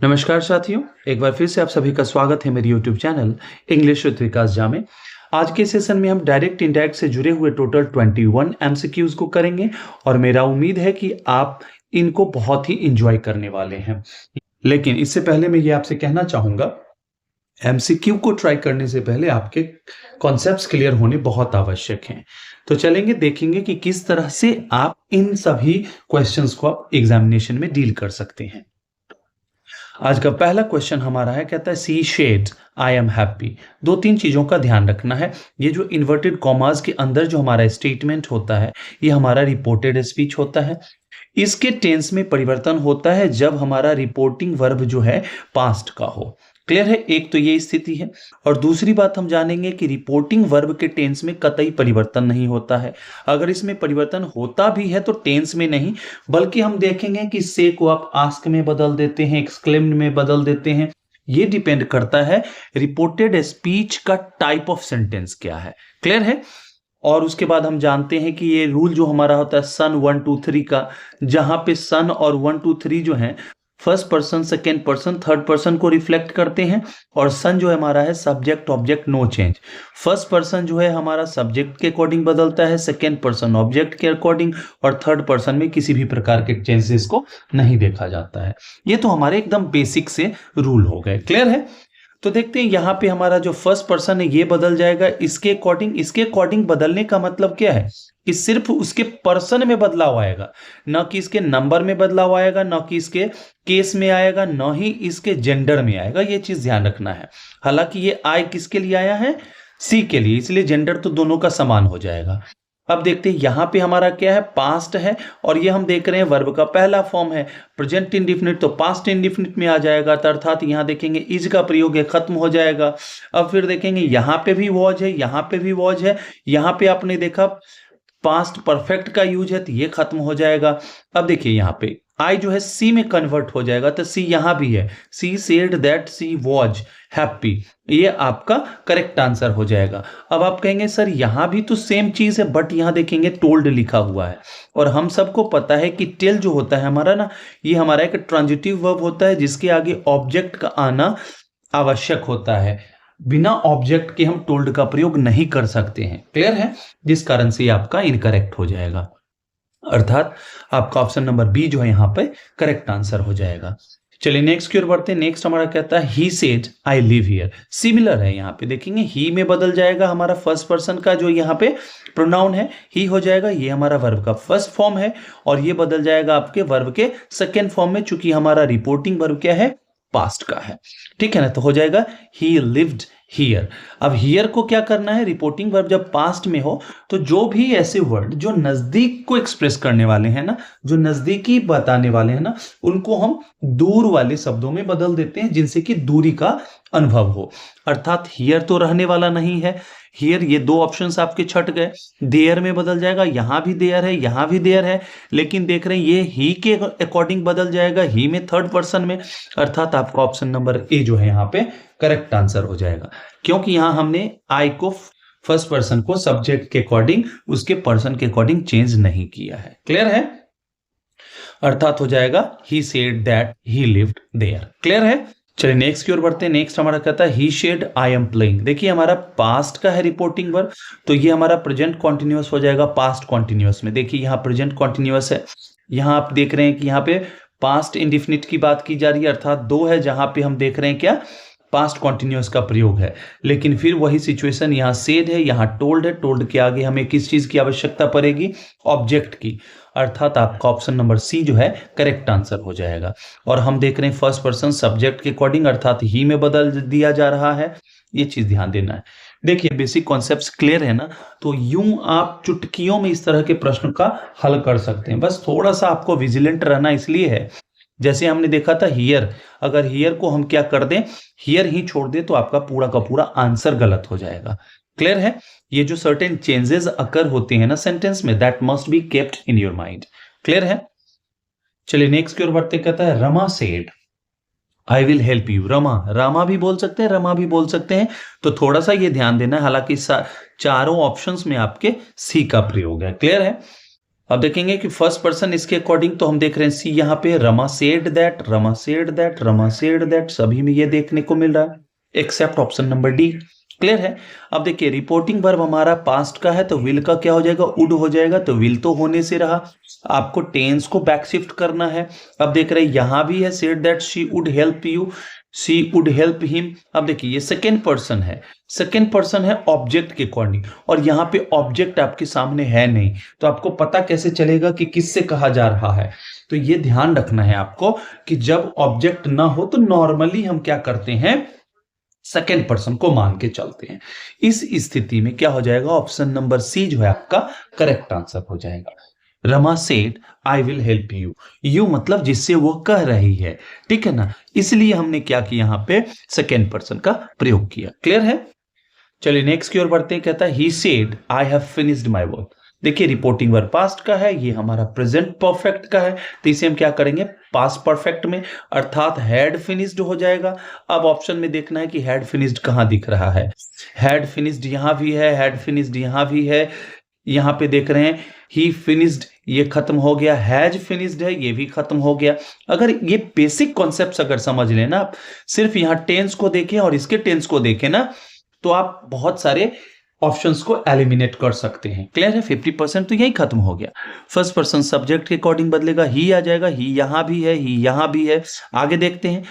नमस्कार साथियों, एक बार फिर से आप सभी का स्वागत है मेरी यूट्यूब चैनल इंग्लिश विद विकास झा में। आज के सेशन में हम डायरेक्ट इनडायरेक्ट से जुड़े हुए टोटल 21 एमसीक्यूज को करेंगे और मेरा उम्मीद है कि आप इनको बहुत ही इंजॉय करने वाले हैं। लेकिन इससे पहले मैं ये आपसे कहना चाहूंगा, एमसीक्यू को ट्राई करने से पहले आपके कॉन्सेप्ट्स क्लियर होने बहुत आवश्यक हैं। तो चलेंगे, देखेंगे कि किस तरह से आप इन सभी क्वेश्चंस को आप एग्जामिनेशन में डील कर सकते हैं। आज का पहला क्वेश्चन हमारा है, कहता है she said I am happy. दो तीन चीजों का ध्यान रखना है। ये जो इन्वर्टेड कॉमास के अंदर जो हमारा स्टेटमेंट होता है, ये हमारा रिपोर्टेड स्पीच होता है। इसके टेंस में परिवर्तन होता है जब हमारा रिपोर्टिंग वर्ब जो है पास्ट का हो। क्लियर है? एक तो ये स्थिति है। और दूसरी बात हम जानेंगे कि रिपोर्टिंग वर्ब के टेंस में कतई परिवर्तन नहीं होता है। अगर इसमें परिवर्तन होता भी है तो टेंस में नहीं, बल्कि हम देखेंगे कि से को आप आस्क में बदल देते हैं, एक्सक्लेम्ड में बदल देते हैं। ये डिपेंड करता है रिपोर्टेड स्पीच का टाइप ऑफ सेंटेंस क्या है। क्लियर है? और उसके बाद हम जानते हैं कि ये रूल जो हमारा होता है सन 1 2 3 का, जहां पे सन और 1 2 3 जो है first person, second person, third person को रिफ्लेक्ट करते हैं। और सन जो हमारा है subject object no change. First person जो है हमारा सब्जेक्ट के अकॉर्डिंग बदलता है, सेकेंड पर्सन ऑब्जेक्ट के अकॉर्डिंग, और थर्ड पर्सन में किसी भी प्रकार के चेंजेस को नहीं देखा जाता है। ये तो हमारे एकदम बेसिक से रूल हो गए। क्लियर है? तो देखते हैं यहां पे हमारा जो फर्स्ट पर्सन है ये बदल जाएगा इसके अकॉर्डिंग। इसके अकॉर्डिंग बदलने का मतलब क्या है कि सिर्फ उसके पर्सन में बदलाव आएगा, ना कि इसके नंबर में बदलाव आएगा, ना कि इसके केस में आएगा, ना ही इसके जेंडर में आएगा। ये चीज ध्यान रखना है। हालांकि ये आई किसके लिए आया है? सी के लिए, इसलिए जेंडर तो दोनों का समान हो जाएगा। अब देखते हैं यहां पे हमारा क्या है, पास्ट है, और ये हम देख रहे हैं वर्ब का पहला फॉर्म है। प्रेजेंट इंडिफिनिट तो पास्ट इंडिफिनिट में आ जाएगा, तो अर्थात यहां देखेंगे इज का प्रयोग है, खत्म हो जाएगा। अब फिर देखेंगे यहां पे भी वॉज है, यहां पे भी वॉज है, यहां पे आपने देखा पास्ट परफेक्ट का यूज है, तो ये खत्म हो जाएगा। अब देखिए यहां पे आई जो है सी में कन्वर्ट हो जाएगा, तो सी यहां भी है, she said that she was happy, ये आपका करेक्ट आंसर हो जाएगा। अब आप कहेंगे सर यहां भी तो सेम चीज है, बट यहां देखेंगे टोल्ड लिखा हुआ है, और हम सबको पता है कि टेल जो होता है हमारा ना, ये हमारा एक ट्रांजिटिव वर्ब होता है जिसके आगे ऑब्जेक्ट का आना आवश्यक होता है। बिना ऑब्जेक्ट के हम टोल्ड का प्रयोग नहीं कर सकते हैं। क्लियर है? जिस कारण से ये आपका इनकरेक्ट हो जाएगा, अर्थात आपका ऑप्शन नंबर बी जो है यहां पे करेक्ट आंसर हो जाएगा। चलिए नेक्स्ट की ओर बढ़ते हैं। नेक्स्ट हमारा कहता है he said I live here. Similar है, यहां पे देखेंगे ही में बदल जाएगा हमारा फर्स्ट पर्सन का जो यहां पे प्रोनाउन है, ही हो जाएगा। ये हमारा वर्ब का फर्स्ट फॉर्म है, और ये बदल जाएगा आपके वर्ब के सेकेंड फॉर्म में, चूंकि हमारा रिपोर्टिंग वर्ब क्या है, पास्ट का है। ठीक है ना? तो हो जाएगा ही लिव्ड हियर। अब हियर को क्या करना है, रिपोर्टिंग वर्ब जब पास्ट में हो तो जो भी ऐसे वर्ड जो नजदीक को एक्सप्रेस करने वाले हैं ना, जो नजदीकी बताने वाले हैं ना, उनको हम दूर वाले शब्दों में बदल देते हैं जिनसे कि दूरी का अनुभव हो। अर्थात हियर तो रहने वाला नहीं है, हियर ये दो ऑप्शंस आपके छट गए। देयर में बदल जाएगा, यहां भी देयर है, यहां भी देयर है, लेकिन देख रहे हैं ये ही के अकॉर्डिंग बदल जाएगा, ही में थर्ड पर्सन में। अर्थात आपका ऑप्शन नंबर ए जो है यहां पे करेक्ट आंसर हो जाएगा, क्योंकि यहां हमने आई को फर्स्ट पर्सन को सब्जेक्ट के अकॉर्डिंग, उसके पर्सन के अकॉर्डिंग चेंज नहीं किया है। क्लियर है? अर्थात हो जाएगा he said that he lived there. Clear है? चलिए नेक्स्ट की ओर बढ़ते हैं। नेक्स्ट हमारा कहता है ही शेड आई एम प्लेइंग। देखिए हमारा पास्ट का है रिपोर्टिंग वर्ब, तो ये हमारा प्रेजेंट कॉन्टिन्यूअस हो जाएगा पास्ट कॉन्टिन्यूअस में। देखिए यहाँ प्रेजेंट कॉन्टिन्यूअस है, यहाँ आप देख रहे हैं कि यहाँ पे पास्ट इंडिफिनिट की बात की जा रही है, अर्थात दो है, जहां पे हम देख रहे हैं क्या, पास्ट कॉन्टिन्यूअस का प्रयोग है। लेकिन फिर वही सिचुएशन, यहाँ सेड है, यहाँ टोल्ड है, टोल्ड के आगे हमें किस चीज की आवश्यकता पड़ेगी, ऑब्जेक्ट की। अर्थात आपका ऑप्शन नंबर सी जो है करेक्ट आंसर हो जाएगा। और हम देख रहे हैं फर्स्ट पर्सन सब्जेक्ट के अकॉर्डिंग, अर्थात ही में बदल दिया जा रहा है। ये चीज ध्यान देना है। देखिए बेसिक कॉन्सेप्ट्स क्लियर है ना, तो यूं आप चुटकियों में इस तरह के प्रश्न का हल कर सकते हैं। बस थोड़ा सा आपको विजिलेंट रहना इसलिए है, जैसे हमने देखा था हियर, अगर हियर को हम क्या कर दें, हियर ही छोड़ दें, तो आपका पूरा का पूरा आंसर गलत हो जाएगा। क्लियर है? ये जो सर्टेन चेंजेस अकर होते हैं ना सेंटेंस में, that must be kept in your mind. Clear है? चलिए नेक्स्ट की ओर बढ़ते, कहता है Rama said I will help you. Rama, Rama भी बोल सकते हैं, रमा भी बोल सकते हैं, तो थोड़ा सा ये ध्यान देना है। हालांकि चारों ऑप्शंस में आपके सी का प्रयोग है। क्लियर है? अब देखेंगे कि फर्स्ट पर्सन इसके अकॉर्डिंग तो हम देख रहे हैं सी यहाँ पे Rama said that, Rama said that, Rama said that, सभी में ये देखने को मिल रहा है except option number D. Clear है। अब देखिए रिपोर्टिंग वर्ब हमारा पास्ट का है तो विल का क्या हो जाएगा, वुड हो जाएगा, तो विल तो होने से रहा, आपको टेंस को बैक शिफ्ट करना है। अब देख रहे हैं यहां भी है said that she would help you, she would help him. अब देखिए ये सेकेंड पर्सन है, सेकेंड पर्सन है ऑब्जेक्ट के अकॉर्डिंग, और यहां पे ऑब्जेक्ट आपके सामने है नहीं, तो आपको पता कैसे चलेगा कि किससे कहा जा रहा है। तो ये ध्यान रखना है आपको कि जब ऑब्जेक्ट ना हो तो नॉर्मली हम क्या करते हैं, सेकेंड पर्सन को मान के चलते हैं। इस स्थिति में क्या हो जाएगा, ऑप्शन नंबर सी जो है आपका करेक्ट आंसर हो जाएगा। Rama said I will help you, you मतलब जिससे वो कह रही है, ठीक है ना, इसलिए हमने क्या किया यहां पे सेकेंड पर्सन का प्रयोग किया। क्लियर है। चलिए नेक्स्ट की ओर बढ़ते हैं। कहता है he said I have finished my work. देखिए रिपोर्टिंग वर्ब पास्ट का है, ये हमारा प्रेजेंट परफेक्ट का है, तो इसे हम क्या करेंगे पास्ट परफेक्ट में, अर्थात हैड फिनिश्ड हो जाएगा। अब ऑप्शन में देखना है कि हैड फिनिश्ड कहां दिख रहा है, हैड फिनिश्ड यहां भी है, हैड फिनिश्ड यहां भी है, यहां पे देख रहे हैं ही फिनिश्ड ये खत्म हो गया, हैज फिनिश्ड है ये भी खत्म हो गया। अगर ये बेसिक कॉन्सेप्ट्स अगर समझ लेना, आप सिर्फ यहां टेंस को देखें और इसके टेंस को देखें ना, तो आप बहुत सारे ऑप्शंस को एलिमिनेट कर सकते हैं। क्लियर है। 50% तो यही खत्म हो गया। फर्स्ट पर्सन सब्जेक्ट के अकॉर्डिंग बदलेगा, ही आ जाएगा, ही यहां भी है, ही यहां भी है। आगे देखते हैं,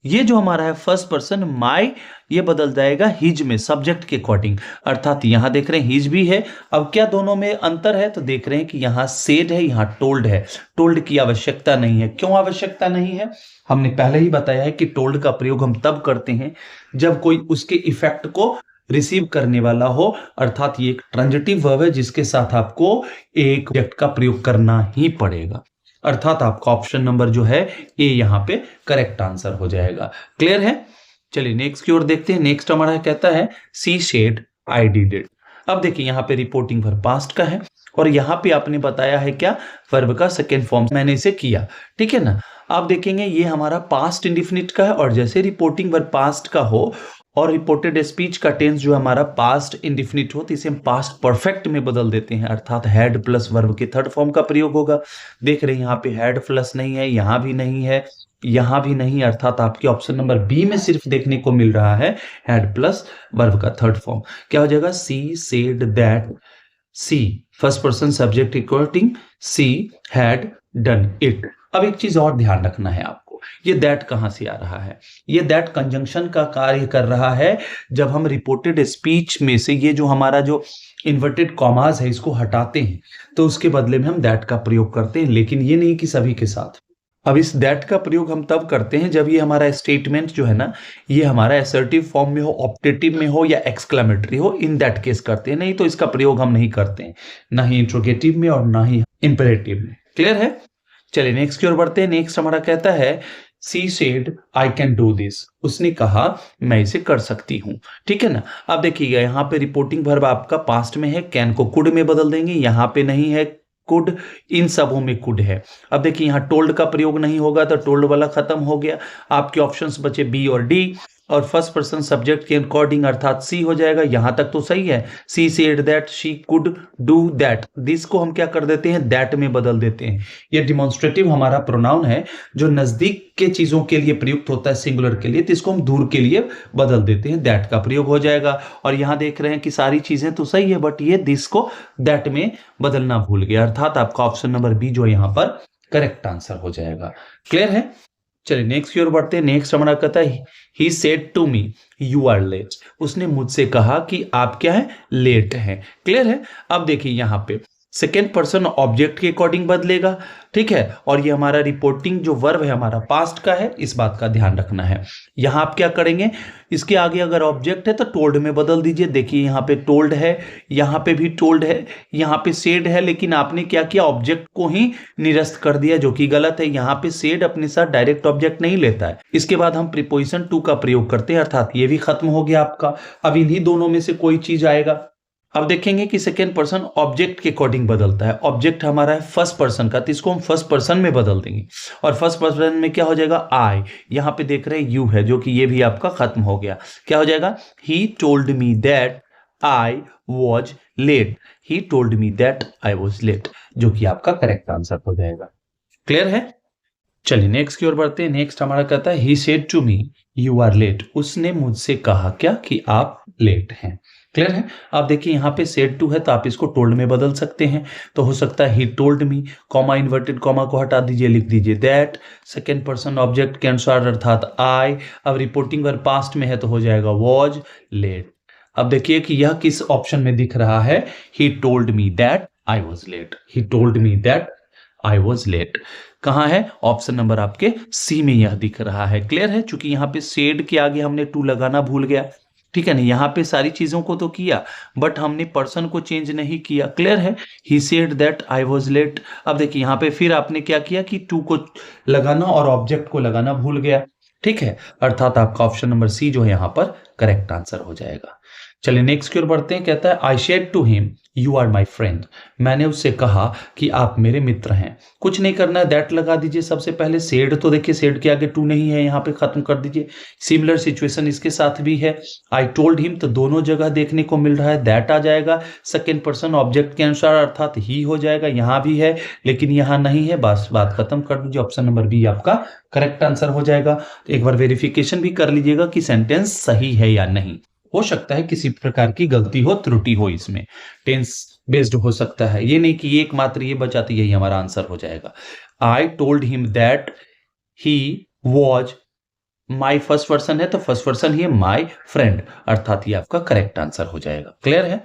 ये जो हमारा है फर्स्ट पर्सन माई, ये बदल जाएगा हिज में सब्जेक्ट के अकॉर्डिंग, अर्थात यहां देख रहे हैं हिज भी है। अब क्या दोनों में अंतर है, तो देख रहे हैं कि यहां सेड है, यहां टोल्ड है। टोल्ड की आवश्यकता नहीं है। क्यों आवश्यकता नहीं है, हमने पहले ही बताया है कि टोल्ड का प्रयोग हम तब करते हैं जब कोई उसके इफेक्ट को रिसीव करने वाला हो, अर्थात ये एक ट्रांजिटिव वर्ब है जिसके साथ आपको एक ऑब्जेक्ट का प्रयोग करना ही पड़ेगा, अर्थात आपका ऑप्शन नंबर जो है ए यहां पे करेक्ट आंसर हो जाएगा। क्लियर है। चलिए नेक्स्ट की ओर देखते हैं। नेक्स्ट हमारा कहता है she said I did it. अब देखिए यहां पे रिपोर्टिंग वर्ब पास्ट का है, और यहां पे आपने बताया है क्या, वर्ब का सेकेंड फॉर्म, मैंने इसे किया, ठीक है ना। आप देखेंगे ये हमारा पास्ट इंडिफिनिट का है, और जैसे रिपोर्टिंग वर्ब पास्ट का हो और रिपोर्टेड स्पीच का टेंस जो हमारा पास्ट इंडिफिनिट हो, तो इसे हम पास्ट परफेक्ट में बदल देते हैं, अर्थात हैड प्लस वर्ब के थर्ड फॉर्म का प्रयोग होगा। देख रहे हैं यहाँ पे हैड प्लस नहीं है, यहां भी नहीं है, यहां भी नहीं, अर्थात आपके ऑप्शन नंबर बी में सिर्फ देखने को मिल रहा है हैड प्लस वर्ब का थर्ड फॉर्म। क्या हो जाएगा, she said that, she first person subject according she had done it. अब एक चीज और ध्यान रखना है आपको, ये दैट कहां से आ रहा है, ये दैट कंजंक्शन का कार्य कर रहा है। जब हम रिपोर्टेड स्पीच में से ये जो हमारा जो इन्वर्टेड कॉमास है इसको हटाते हैं, तो उसके बदले में हम दैट का प्रयोग करते हैं, लेकिन ये नहीं कि सभी के साथ। अब इस दैट का प्रयोग हम तब करते हैं जब ये हमारा स्टेटमेंट जो है ना, ये हमारा असर्टिव फॉर्म में हो, ऑप्टेटिव में हो या एक्सक्लेमेटरी हो, इन दैट केस करते हैं, नहीं तो इसका प्रयोग हम नहीं करते हैं, ना ही इंट्रोगेटिव में और ना ही इंपेरेटिव में। क्लियर है। चलिए नेक्स्ट की ओर बढ़ते हैं। नेक्स्ट हमारा कहता है she said I can do this, उसने कहा मैं इसे कर सकती हूं, ठीक है ना। अब देखिएगा यहाँ पे रिपोर्टिंग वर्ब आपका पास्ट में है, कैन को कुड में बदल देंगे, यहाँ पे नहीं है कुड, इन सबों में कुड है। अब देखिए यहाँ टोल्ड का प्रयोग नहीं होगा, तो टोल्ड वाला खत्म हो गया, आपके ऑप्शंस बचे बी और डी, और फर्स्ट पर्सन सब्जेक्ट के अकॉर्डिंग अर्थात सी हो जाएगा। यहां तक तो सही है, she said that she could do that, this को हम क्या कर देते हैं, दैट में बदल देते हैं। ये डिमॉन्स्ट्रेटिव हमारा प्रोनाउन है जो नजदीक के चीजों के लिए प्रयुक्त होता है सिंगुलर के लिए, तो इसको हम दूर के लिए बदल देते हैं, दैट का प्रयोग हो जाएगा। और यहां देख रहे हैं कि सारी चीजें तो सही है, बट ये दिस को दैट में बदलना भूल गया, अर्थात आपका ऑप्शन नंबर बी जो यहां पर करेक्ट आंसर हो जाएगा। क्लियर है। चलिए नेक्स्ट की ओर बढ़ते हैं। नेक्स्ट हमारा कहता है he said to me you are late, उसने मुझसे कहा कि आप क्या है, लेट हैं। क्लियर है। अब देखिए यहाँ पे सेकेंड पर्सन ऑब्जेक्ट के अकॉर्डिंग बदलेगा, ठीक है, और ये हमारा रिपोर्टिंग जो वर्ब है हमारा पास्ट का है, इस बात का ध्यान रखना है। यहां आप क्या करेंगे, इसके आगे अगर ऑब्जेक्ट है तो टोल्ड में बदल दीजिए। देखिए यहाँ पे टोल्ड है, यहाँ पे भी टोल्ड है, यहाँ पे सेड है, लेकिन आपने क्या किया, ऑब्जेक्ट को ही निरस्त कर दिया, जो कि गलत है। यहाँ पे सेड अपने साथ डायरेक्ट ऑब्जेक्ट नहीं लेता है। इसके बाद हम प्रीपोजिशन टू का प्रयोग करते हैं, अर्थात ये भी खत्म हो गया आपका। अब इन्हीं दोनों में से कोई चीज आएगा। अब देखेंगे कि सेकेंड पर्सन ऑब्जेक्ट के अकॉर्डिंग बदलता है। ऑब्जेक्ट हमारा है फर्स्ट पर्सन का, तो इसको हम फर्स्ट पर्सन में बदल देंगे, और फर्स्ट पर्सन में क्या हो जाएगा, आई। यहां पे देख रहे हैं यू है, जो कि ये भी आपका खत्म हो गया। क्या हो जाएगा, he told me that I was late, he told me that I was late, जो कि आपका करेक्ट आंसर हो जाएगा। क्लियर है? चलिए नेक्स्ट की ओर बढ़ते हैं। नेक्स्ट हमारा कहता है he said to me you are late, उसने मुझसे कहा क्या कि आप लेट हैं। क्लियर है? आप देखिए यहाँ पे सेड टू है तो आप इसको टोल्ड में बदल सकते हैं, तो हो सकता है he told me, comma inverted comma को हटा दीजिए, लिख दीजिए दैट, सेकेंड पर्सन ऑब्जेक्ट के अनुसार अर्थात आई, अब रिपोर्टिंग वर्ब पास्ट में है तो हो जाएगा वॉज लेट। अब देखिए कि यह किस ऑप्शन में दिख रहा है, he told me that I was late, he told me that I was late. कहां है? ऑप्शन नंबर आपके सी में यह दिख रहा है। क्लियर है? चूंकि यहां पे सेड के आगे हमने टू लगाना भूल गया, ठीक है ना, यहां पे सारी चीजों को तो किया बट हमने पर्सन को चेंज नहीं किया। क्लियर है? He said that I was late. अब देखिए यहां पे फिर आपने क्या किया कि टू को लगाना और ऑब्जेक्ट को लगाना भूल गया, ठीक है, अर्थात आपका ऑप्शन नंबर सी जो है यहां पर करेक्ट आंसर हो जाएगा। चलिए नेक्स्ट की ओर बढ़ते हैं। कहता है I said to him you are my friend, मैंने उससे कहा कि आप मेरे मित्र हैं। कुछ नहीं करना है, दैट लगा दीजिए सबसे पहले। सेड तो देखिए सेड के आगे टू नहीं है, यहाँ पे खत्म कर दीजिए। सिमिलर सिचुएशन इसके साथ भी है, आई टोल्ड हिम, तो दोनों जगह देखने को मिल रहा है, दैट आ जाएगा सेकेंड पर्सन ऑब्जेक्ट के अनुसार अर्थात ही हो जाएगा, यहाँ भी है लेकिन यहाँ नहीं है, बस बात खत्म कर दीजिए। ऑप्शन नंबर बी आपका करेक्ट आंसर हो जाएगा। एक बार वेरिफिकेशन भी कर लीजिएगा कि सेंटेंस सही है या नहीं, हो सकता है किसी प्रकार की गलती हो, त्रुटि हो, इसमें टेंस बेस्ड हो सकता है, ये नहीं कि एकमात्र ये बचा तो यही हमारा आंसर हो जाएगा। I told him that he was, my first person है तो फर्स्ट पर्सन ही है, माई फ्रेंड, अर्थात ये आपका करेक्ट आंसर हो जाएगा। क्लियर है?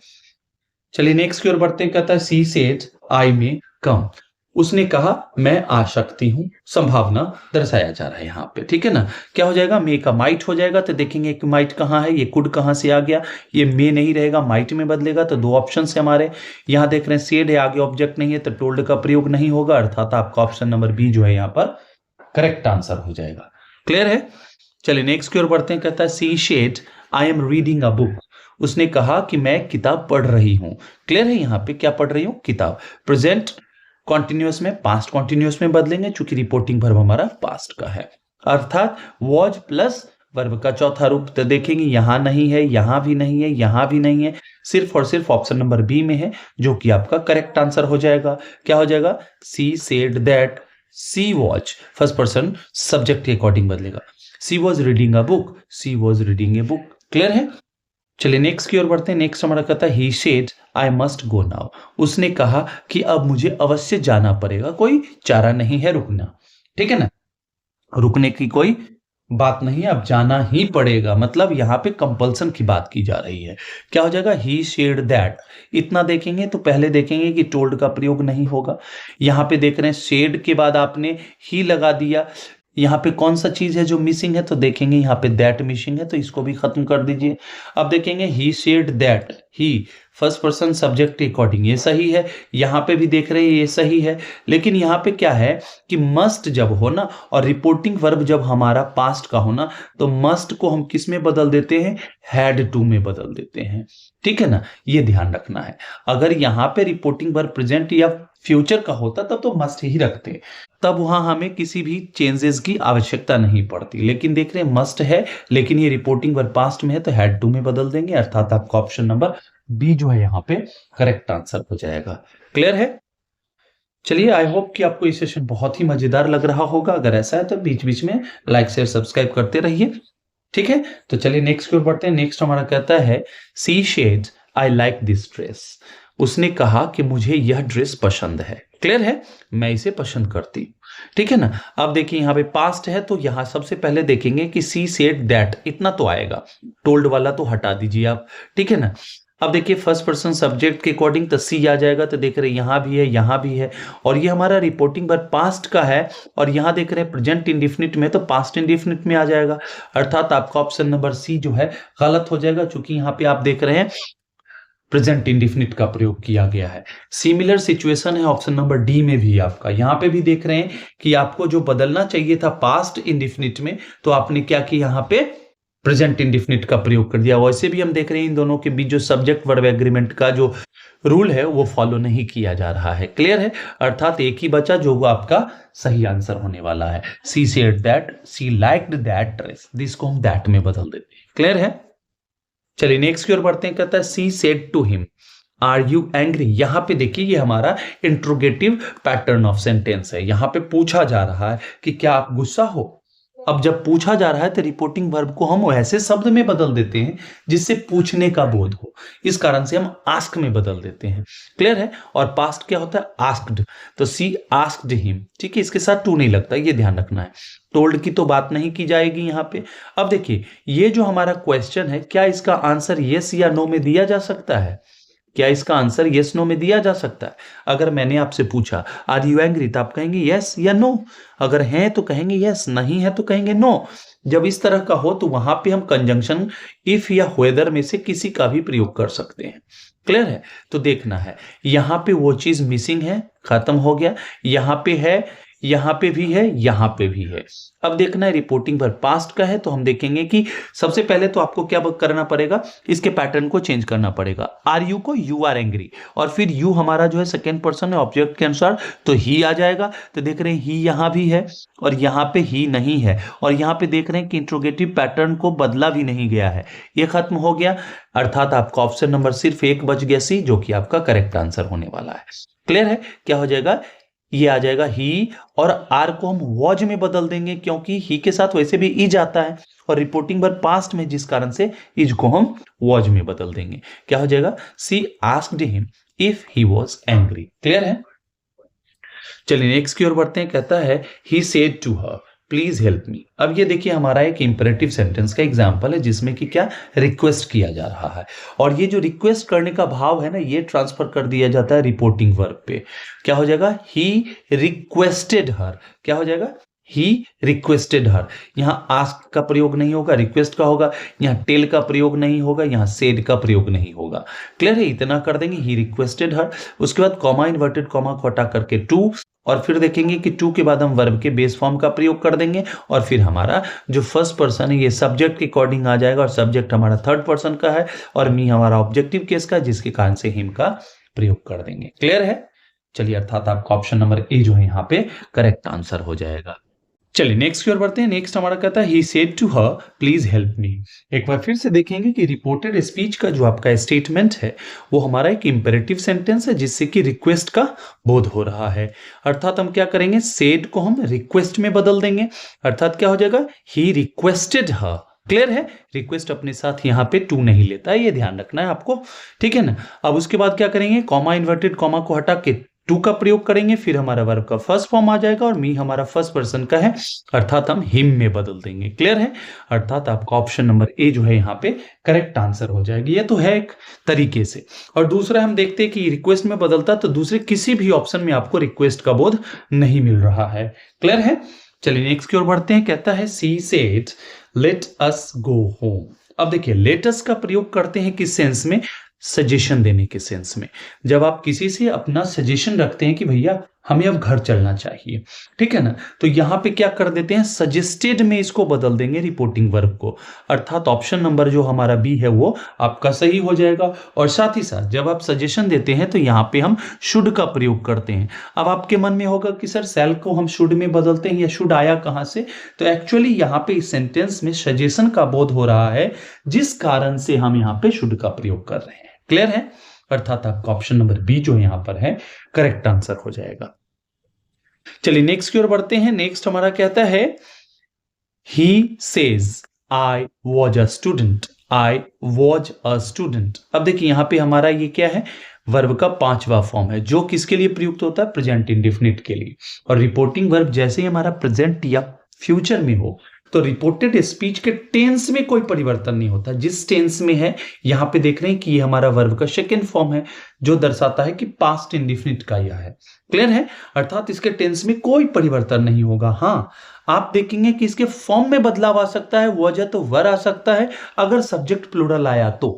चलिए नेक्स्ट की ओर बढ़ते हैं। कहता है सी सेड आई मे कम, उसने कहा मैं आ सकती हूं, संभावना दर्शाया जा रहा है यहाँ पे, ठीक है ना। क्या हो जाएगा? मे का माइट हो जाएगा, तो देखेंगे कि माइट कहाँ है, ये कुड कहाँ से आ गया, ये मे नहीं रहेगा माइट में बदलेगा, तो दो ऑप्शन है हमारे। यहाँ देख रहे हैं सेड है, आगे ऑब्जेक्ट नहीं है तो टोल्ड का प्रयोग नहीं होगा, अर्थात आपका ऑप्शन नंबर बी जो है यहाँ पर करेक्ट आंसर हो जाएगा। क्लियर है? चलिए नेक्स्ट की ओर बढ़ते हैं। कहता है she said I am reading a book, उसने कहा कि मैं किताब पढ़ रही हूं। क्लियर है? यहाँ पे क्या पढ़ रही हूं? किताब। प्रेजेंट कॉन्टिन्यूअस में पास्ट कॉन्टिन्यूअस में बदलेंगे, चूंकि रिपोर्टिंग वर्ब हमारा पास्ट का है, अर्थात वॉज प्लस वर्ब का चौथा रूप। तो देखेंगे यहां नहीं है, यहां भी नहीं है, यहां भी नहीं है, सिर्फ और सिर्फ ऑप्शन नंबर बी में है, जो कि आपका करेक्ट आंसर हो जाएगा। क्या हो जाएगा? She said that she watch, first person subject के अकॉर्डिंग बदलेगा, she was reading a book, she was reading a book. Clear है? चलिए नेक्स्ट की ओर बढ़ते हैं। नेक्स्ट हमारा कहता है he said I must go now, उसने कहा कि अब मुझे अवश्य जाना पड़ेगा, कोई चारा नहीं है रुकना, ठीक है ना, रुकने की कोई बात नहीं है, अब जाना ही पड़ेगा, मतलब यहां पे कंपल्सन की बात की जा रही है। क्या हो जाएगा? ही शेड दैट, इतना देखेंगे तो पहले देखेंगे कि टोल्ड का प्रयोग नहीं होगा। यहां पे देख रहे हैं शेड के बाद आपने ही लगा दिया, यहाँ पे कौन सा चीज है जो मिसिंग है, तो देखेंगे यहाँ पे दैट मिसिंग है, तो इसको भी खत्म कर दीजिए। अब देखेंगे ही said that, he first person subject के अकॉर्डिंग ये सही है, यहाँ पे भी देख रहे हैं ये सही है, लेकिन यहाँ पे क्या है कि मस्ट जब हो ना और रिपोर्टिंग वर्ब जब हमारा पास्ट का हो ना, तो मस्ट को हम किस में बदल देते हैं? हैड टू में बदल देते हैं, ठीक है ना, ये ध्यान रखना है। अगर यहाँ पे रिपोर्टिंग वर्ब प्रेजेंट या फ्यूचर का होता तब तो मस्ट ही रखते, तब वहां हमें किसी भी चेंजेस की आवश्यकता नहीं पड़ती, लेकिन देख रहे हैं मस्ट है, लेकिन ये रिपोर्टिंग वर्ब पास्ट में है तो हैड टू में बदल देंगे, अर्थात आपका ऑप्शन नंबर बी जो है यहाँ पे करेक्ट आंसर हो जाएगा। क्लियर है? चलिए आई होप कि आपको ये सेशन बहुत ही मजेदार लग रहा होगा, अगर ऐसा है तो बीच बीच में लाइक शेयर सब्सक्राइब करते रहिए, ठीक है। तो चलिए नेक्स्ट की ओर बढ़ते हैं। नेक्स्ट हमारा कहता है she said I like this dress, उसने कहा कि मुझे यह ड्रेस पसंद है। क्लियर है? मैं इसे पसंद करती हूँ, ठीक है ना। अब देखिए यहाँ पे पास्ट है तो यहाँ सबसे पहले देखेंगे कि सी सेड दैट, इतना तो आएगा, टोल्ड वाला तो हटा दीजिए आप, ठीक है ना। अब देखिए फर्स्ट पर्सन सब्जेक्ट के अकॉर्डिंग तो सी आ जाएगा, तो देख रहे हैं यहाँ भी है, यहाँ भी है, और ये हमारा रिपोर्टिंग वर्ब पास्ट का है, और यहाँ देख रहे हैं प्रेजेंट इंडिफिनिट में तो पास्ट इंडिफिनिट में आ जाएगा, अर्थात आपका ऑप्शन नंबर सी जो है गलत हो जाएगा, क्योंकि यहाँ पे आप देख रहे हैं प्रेजेंट इंडिफिनिट का प्रयोग किया गया है। सिमिलर सिचुएशन है ऑप्शन नंबर डी में भी आपका, यहाँ पे भी देख रहे हैं कि आपको जो बदलना चाहिए था पास्ट इंडिफिनिट में, तो आपने क्या किया, यहाँ पे प्रेजेंट इंडिफिनिट का प्रयोग कर दिया। वैसे भी हम देख रहे हैं इन दोनों के बीच जो सब्जेक्ट वर्ब एग्रीमेंट का जो रूल है वो फॉलो नहीं किया जा रहा है। क्लियर है? अर्थात एक ही बचा जो आपका सही आंसर होने वाला है। She said that, she liked that dress, this को हम दैट में बदल देते हैं। क्लियर है? चलिए नेक्स्ट की ओर बढ़ते हैं। कहता है she said to him are you angry. यहां पे देखिए ये हमारा इंट्रोगेटिव पैटर्न ऑफ सेंटेंस है। यहां पे पूछा जा रहा है कि क्या आप गुस्सा हो। अब जब पूछा जा रहा है तो रिपोर्टिंग वर्ब को हम ऐसे शब्द में बदल देते हैं जिससे पूछने का बोध हो। इस कारण से हम आस्क में बदल देते हैं। क्लियर है। और पास्ट क्या होता है, आस्क्ड। तो सी आस्क्ड हिम, ठीक है, इसके साथ टू नहीं लगता, ये ध्यान रखना है। टोल्ड की तो बात नहीं की जाएगी यहां पे। अब देखिए ये जो हमारा क्वेश्चन है, क्या इसका आंसर यस या नो में दिया जा सकता है? क्या इसका आंसर यस नो में दिया जा सकता है? अगर मैंने आपसे पूछा आर यू एंग्री तो आप कहेंगे यस या नो। अगर है तो कहेंगे यस, नहीं है तो कहेंगे नो। जब इस तरह का हो तो वहां पे हम कंजंक्शन इफ या वेदर में से किसी का भी प्रयोग कर सकते हैं। क्लियर है। तो देखना है यहां पे वो चीज मिसिंग है, खत्म हो गया। यहां पे है, यहां पे भी है, यहां पे भी है। अब देखना है रिपोर्टिंग पर पास्ट का है तो हम देखेंगे कि सबसे पहले तो आपको क्या करना पड़ेगा, इसके पैटर्न को चेंज करना पड़ेगा। आर यू को यू आर एंग्री, और फिर यू हमारा जो है सेकेंड पर्सन है ऑब्जेक्ट के अनुसार, तो ही आ जाएगा। तो देख रहे हैं ही यहां भी है और यहां पे ही नहीं है, और यहां पे देख रहे हैं कि इंट्रोगेटिव पैटर्न को बदला भी नहीं गया है, ये खत्म हो गया। अर्थात आपका ऑप्शन नंबर सिर्फ एक बच गया सी, जो कि आपका करेक्ट आंसर होने वाला है। क्लियर है। क्या हो जाएगा, ये आ जाएगा ही, और आर को हम वॉज में बदल देंगे क्योंकि ही के साथ वैसे भी इज आता है, और रिपोर्टिंग पर पास्ट में जिस कारण से इज को हम वॉज में बदल देंगे। क्या हो जाएगा, she asked him if he was angry. Clear है। चलिए नेक्स्ट की ओर बढ़ते हैं। कहता है he said to her please help me. अब ये देखिए हमारा एक इंपेरेटिव सेंटेंस का एग्जांपल है जिसमें कि क्या रिक्वेस्ट किया जा रहा है, और ये जो रिक्वेस्ट करने का भाव है ना, ये ट्रांसफर कर दिया जाता है रिपोर्टिंग वर्ब पे। क्या हो जाएगा, ही रिक्वेस्टेड हर। क्या हो जाएगा, ही रिक्वेस्टेड हर। यहां आस्क का प्रयोग नहीं होगा, रिक्वेस्ट का होगा। यहां टेल का प्रयोग नहीं होगा, यहां सेड का प्रयोग नहीं होगा। क्लियर है। इतना कर देंगे, ही रिक्वेस्टेड हर। उसके बाद कॉमा इन्वर्टेड कॉमा को हटा करके टू, और फिर देखेंगे कि टू के बाद हम वर्ब के बेस फॉर्म का प्रयोग कर देंगे, और फिर हमारा जो फर्स्ट पर्सन है ये सब्जेक्ट के अकॉर्डिंग आ जाएगा, और सब्जेक्ट हमारा थर्ड पर्सन का है, और मी हमारा ऑब्जेक्टिव केस का, जिसके कारण से हिम का प्रयोग कर देंगे। क्लियर है। चलिए अर्थात आपका ऑप्शन नंबर ए जो है यहाँ पे करेक्ट आंसर हो जाएगा। चलिए नेक्स्ट की ओर बढ़ते हैं। नेक्स्ट हमारा कहता है he said to her please help me. एक बार फिर से देखेंगे कि रिपोर्टेड स्पीच का जो आपका स्टेटमेंट है वो हमारा एक इंपेरेटिव सेंटेंस है जिससे कि रिक्वेस्ट का बोध हो रहा है। अर्थात हम क्या करेंगे, सेड को हम रिक्वेस्ट में बदल देंगे। अर्थात क्या हो जाएगा, ही रिक्वेस्टेड हर। क्लियर है। रिक्वेस्ट अपने साथ यहाँ पे टू नहीं लेता है, ये ध्यान रखना है आपको, ठीक है ना। अब उसके बाद क्या करेंगे, कॉमा इन्वर्टेड कॉमा को हटा के टू का प्रयोग करेंगे, फिर हमारा वर्ब का फर्स्ट फॉर्म आ जाएगा, और मी हमारा फर्स्ट पर्सन का है, अर्थात हम हिम में बदल देंगे। क्लियर है। अर्थात आपका ऑप्शन नंबर ए जो है यहाँ पे करेक्ट आंसर हो जाएगी। ये तो है एक तरीके से। और दूसरा हम देखते हैं कि रिक्वेस्ट में बदलता, तो दूसरे किसी भी ऑप्शन में आपको रिक्वेस्ट का बोध नहीं मिल रहा है। क्लियर है। चलिए नेक्स्ट की ओर बढ़ते हैं। कहता है she said let us go home. अब देखिए लेट अस का प्रयोग करते हैं किस सेंस में, सजेशन देने के सेंस में। जब आप किसी से अपना सजेशन रखते हैं कि भैया हमें अब घर चलना चाहिए, ठीक है ना, तो यहां पे क्या कर देते हैं, सजेस्टेड में इसको बदल देंगे रिपोर्टिंग वर्ब को। अर्थात ऑप्शन नंबर जो हमारा बी है वो आपका सही हो जाएगा। और साथ ही साथ जब आप सजेशन देते हैं तो यहां पे हम शुड का प्रयोग करते हैं। अब आपके मन में होगा कि सर सेल को हम शुड में बदलते हैं, या शुड आया कहां से, तो एक्चुअली यहां पे इस सेंटेंस में सजेशन का बोध हो रहा है, जिस कारण से हम यहां पे शुड का प्रयोग कर रहे हैं। क्लियर है। अर्थात आपका ऑप्शन नंबर बी जो यहां पर है करेक्ट आंसर हो जाएगा। चलिए नेक्स्ट की ओर बढ़ते हैं। नेक्स्ट हमारा कहता है he says I was a student. I was a student. अब देखिए यहां पे हमारा ये क्या है, वर्ब का पांचवा फॉर्म है, जो किसके लिए प्रयुक्त होता है, प्रेजेंट इंडेफिनिट के लिए। और रिपोर्टिंग वर्ब जैसे ही हमारा प्रेजेंट या फ्यूचर में हो तो रिपोर्टेड स्पीच के टेंस में कोई परिवर्तन नहीं होता। जिस टेंस में है, यहां पे देख रहे हैं कि ये हमारा वर्ब का सेकेंड फॉर्म है, जो दर्शाता है कि पास्ट इंडेफिनिट का यह है। क्लियर है। अर्थात इसके टेंस में कोई परिवर्तन नहीं होगा। हाँ, आप देखेंगे कि इसके फॉर्म में बदलाव आ सकता है, वजह तो वर आ सकता है अगर सब्जेक्ट प्लूरल आया तो,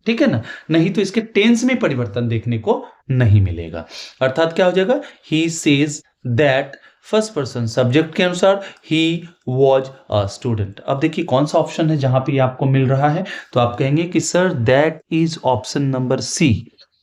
ठीक है ना, नहीं तो इसके टेंस में परिवर्तन देखने को नहीं मिलेगा। अर्थात क्या हो जाएगा, ही says that first person subject के अनुसार ही वॉज अ स्टूडेंट। अब देखिए कौन सा ऑप्शन है जहां पे आपको मिल रहा है, तो आप कहेंगे कि sir that is option number C.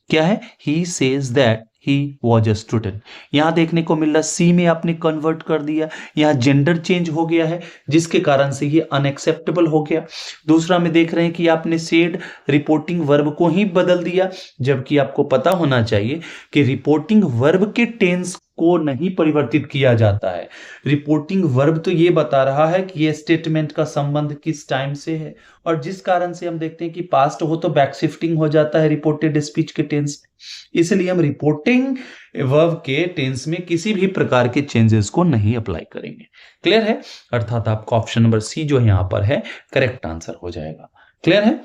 क्या है, he says that he was a student. यहाँ देखने को मिल रहा सी में आपने कन्वर्ट कर दिया, यहाँ जेंडर चेंज हो गया है जिसके कारण से ये अनएक्सेप्टेबल हो गया। दूसरा में देख रहे हैं कि आपने सेड रिपोर्टिंग वर्ब को ही बदल दिया, जबकि आपको पता होना चाहिए कि रिपोर्टिंग वर्ब के टेंस को नहीं परिवर्तित किया जाता है। रिपोर्टिंग वर्ब तो ये बता रहा है कि ये स्टेटमेंट का संबंध किस टाइम से है, और जिस कारण से हम देखते हैं कि पास्ट हो तो बैक शिफ्टिंग हो जाता है रिपोर्टेड स्पीच के टेंस में। इसलिए हम रिपोर्टिंग वर्ब के टेंस में किसी भी प्रकार के चेंजेस को नहीं अप्लाई करेंगे। क्लियर है? अर्थात आपका ऑप्शन नंबर सी जो यहां पर है करेक्ट आंसर हो जाएगा। क्लियर है?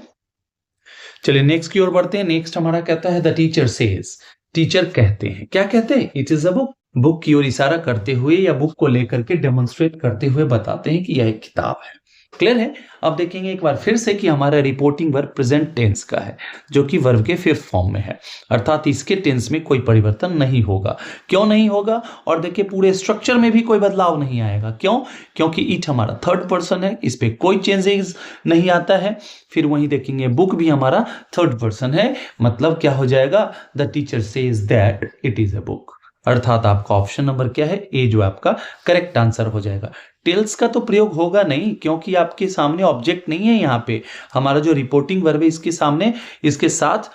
चलिए नेक्स्ट की ओर बढ़ते हैं। नेक्स्ट हमारा कहता है द टीचर सेज, टीचर कहते हैं। क्या कहते हैं? It is a book. Book की ओर इशारा करते हुए या बुक को लेकर के डेमोन्स्ट्रेट करते हुए बताते हैं कि यह एक किताब है। क्लियर है? अब देखेंगे एक बार फिर से कि हमारा रिपोर्टिंग वर्ब प्रेजेंट टेंस का है, जो कि वर्ब के फिफ्थ फॉर्म में है, अर्थात इसके टेंस में कोई परिवर्तन नहीं होगा। क्यों नहीं होगा? और देखिए पूरे स्ट्रक्चर में भी कोई बदलाव नहीं आएगा। क्यों? क्योंकि इट हमारा थर्ड पर्सन है, इस पे कोई चेंजेस नहीं आता है। फिर वहीं देखेंगे बुक भी हमारा थर्ड पर्सन है, मतलब क्या हो जाएगा? The teacher says that it is a book. अर्थात आपका ऑप्शन नंबर क्या है? ए जो आपका करेक्ट आंसर हो जाएगा। टेल्स का तो प्रयोग होगा नहीं, क्योंकि आपके सामने ऑब्जेक्ट नहीं है। यहाँ पे हमारा जो रिपोर्टिंग वर्ब है इसके सामने, इसके साथ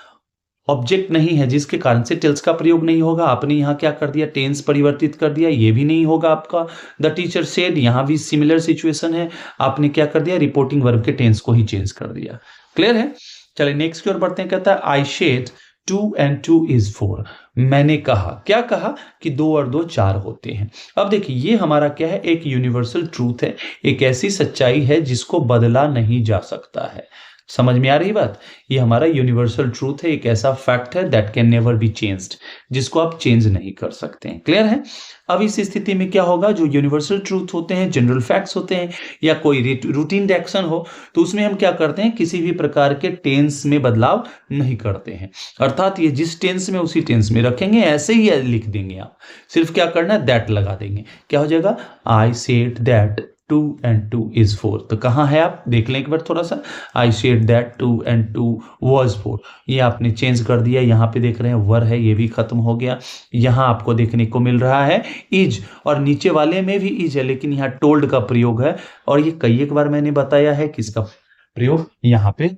ऑब्जेक्ट नहीं है, जिसके कारण से टेल्स का प्रयोग नहीं होगा। आपने यहाँ क्या कर दिया? टेंस परिवर्तित कर दिया, ये भी नहीं होगा आपका। द टीचर सेड, यहाँ भी सिमिलर सिचुएशन है, आपने क्या कर दिया? रिपोर्टिंग वर्ब के टेंस को ही चेंज कर दिया। क्लियर है? चलिए नेक्स्ट की ओर बढ़ते हैं। कहता है आई शेड 2 and 2 is 4। मैंने कहा, क्या कहा? कि 2 और 2 4 होते हैं। अब देखिए ये हमारा क्या है? एक यूनिवर्सल ट्रूथ है, एक ऐसी सच्चाई है जिसको बदला नहीं जा सकता है। समझ में आ रही बात? ये हमारा यूनिवर्सल ट्रूथ है, एक ऐसा फैक्ट है that can never be changed, जिसको आप चेंज नहीं कर सकते हैं। क्लियर है? अब इस स्थिति में क्या होगा? जो यूनिवर्सल ट्रूथ होते हैं, जनरल फैक्ट्स होते हैं, या कोई रूटीन एक्शन हो, तो उसमें हम क्या करते हैं? किसी भी प्रकार के टेंस में बदलाव नहीं करते हैं। अर्थात ये जिस टेंस में उसी टेंस में रखेंगे, ऐसे ही लिख देंगे आप। सिर्फ क्या करना है? दैट लगा देंगे। क्या हो जाएगा? I said that 2 and 2 is 4। तो कहाँ है? आप देख लें एक बार थोड़ा सा। I said that 2 and 2 was 4, ये आपने चेंज कर दिया। यहाँ पे देख रहे हैं वर है, ये भी खत्म हो गया। यहाँ आपको देखने को मिल रहा है इज, और नीचे वाले में भी इज है, लेकिन यहाँ टोल्ड का प्रयोग है, और ये कई एक बार मैंने बताया है कि इसका प्रयोग यहाँ पे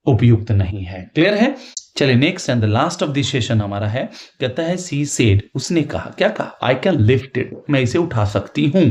उपयुक्त नहीं है। क्लियर है? चलिए next and the last of this session हमारा है, कहता है सी सेड, उसने कहा। क्या कहा? आई कैन लिफ्ट इट, मैं इसे उठा सकती हूँ,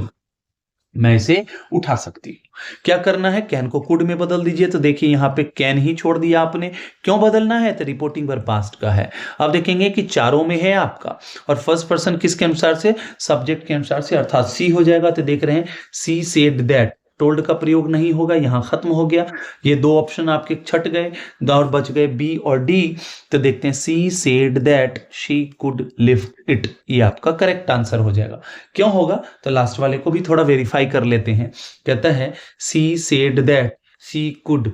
मैं इसे उठा सकती हूँ। क्या करना है? कैन को कुड में बदल दीजिए। तो देखिए यहाँ पे कैन ही छोड़ दिया आपने। क्यों बदलना है? तो रिपोर्टिंग वर्ब पास्ट का है। अब देखेंगे कि चारों में है आपका, और फर्स्ट पर्सन किसके अनुसार से? सब्जेक्ट के अनुसार से, अर्थात सी हो जाएगा। तो देख रहे हैं सी सेड दैट, टोल्ड का प्रयोग नहीं होगा, यहां खत्म हो गया। ये दो ऑप्शन आपके छट गए और बच गए बी और डी। तो देखते हैं सी said that she could lift it, ये आपका करेक्ट आंसर हो जाएगा। क्यों होगा? तो लास्ट वाले को भी थोड़ा वेरीफाई कर लेते हैं। कहता है she said that she could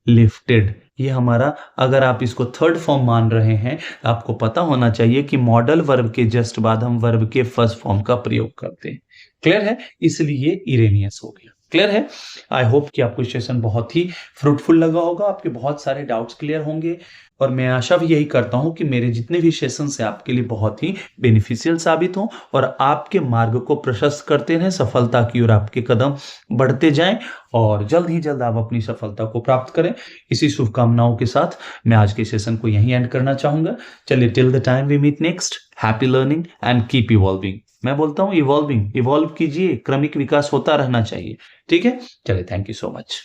lifted, ये हमारा, अगर आप इसको थर्ड फॉर्म मान रहे हैं, आपको पता होना चाहिए कि मॉडल वर्ब के जस्ट बाद हम वर्ब के फर्स्ट फॉर्म का प्रयोग करते हैं। क्लियर है? इसलिए इरेनियस हो गया। क्लियर है? आई होप कि आपको सेशन बहुत ही फ्रूटफुल लगा होगा, आपके बहुत सारे डाउट्स क्लियर होंगे, और मैं आशा भी यही करता हूं कि मेरे जितने भी सेशन से आपके लिए बहुत ही बेनिफिशियल साबित हों और आपके मार्ग को प्रशस्त करते रहें, सफलता की ओर आपके कदम बढ़ते जाएं, और जल्द ही जल्द आप अपनी सफलता को प्राप्त करें। इसी शुभकामनाओं के साथ मैं आज के सेशन को यहीं एंड करना चाहूंगा। चलिए, till the time we meet next, happy learning and keep evolving. मैं बोलता हूं इवॉल्विंग, इवॉल्व कीजिए, क्रमिक विकास होता रहना चाहिए। ठीक है? चलिए, थैंक यू सो मच।